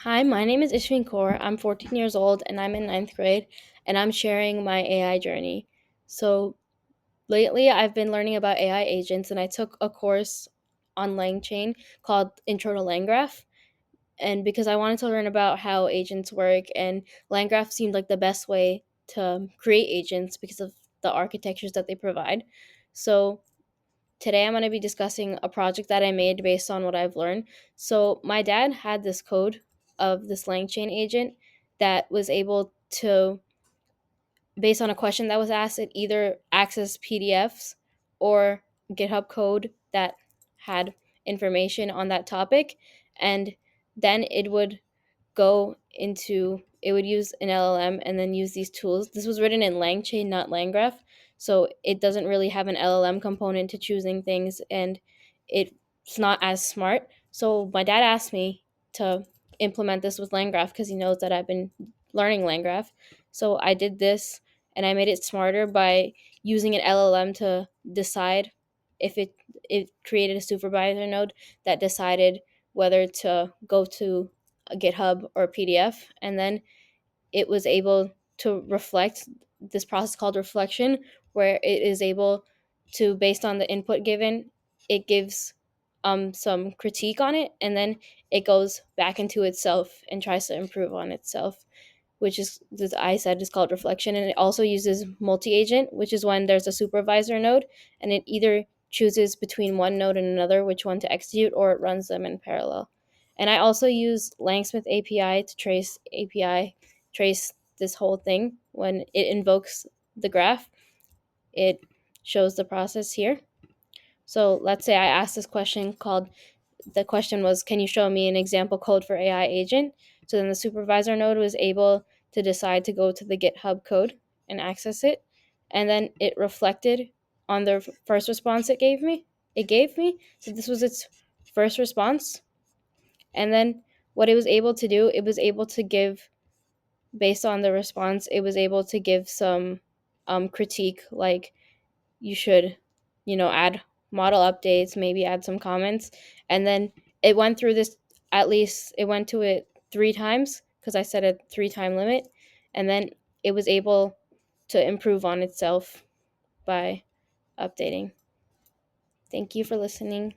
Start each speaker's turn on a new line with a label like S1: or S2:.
S1: Hi, my name is ishveen-ai. I'm 14 years old and I'm in ninth grade, and I'm sharing my AI journey. So, lately I've been learning about AI agents, and I took a course on LangChain called Intro to LangGraph. And because I wanted to learn about how agents work, and LangGraph seemed like the best way to create agents because of the architectures that they provide. So, today I'm going to be discussing a project that I made based on what I've learned. So my dad had this code of this LangChain agent that was able to, based on a question that was asked, it either access PDFs or GitHub code that had information on that topic, and then it would use an LLM and then use these tools. This was written in LangChain, not LangGraph, so it doesn't really have an LLM component to choosing things, and it's not as smart. So my dad asked me to implement this with LangGraph because he knows that I've been learning LangGraph. So I did this, and I made it smarter by using an LLM to decide if it created a supervisor node that decided whether to go to a GitHub or a PDF, and then it was able to reflect this process called reflection, where it is able to, based on the input given, it gives some critique on it, and then it goes back into itself and tries to improve on itself, which is, as I said, is called reflection. And it also uses multi-agent, which is when there's a supervisor node, and it either chooses between one node and another which one to execute, or it runs them in parallel. And I also use Langsmith API to trace this whole thing. When it invokes the graph, it shows the process here. So let's say I asked this question called, the question was, can you show me an example code for AI agent? So then the supervisor node was able to decide to go to the GitHub code and access it. And then it reflected on the first response it gave me. So this was its first response. And then what it was able to do, it was able to give, based on the response, it was able to give some critique, like you should, add model updates, maybe add some comments. And then it went through this, at least it went to it 3 times because I set a 3 time limit. And then it was able to improve on itself by updating. Thank you for listening.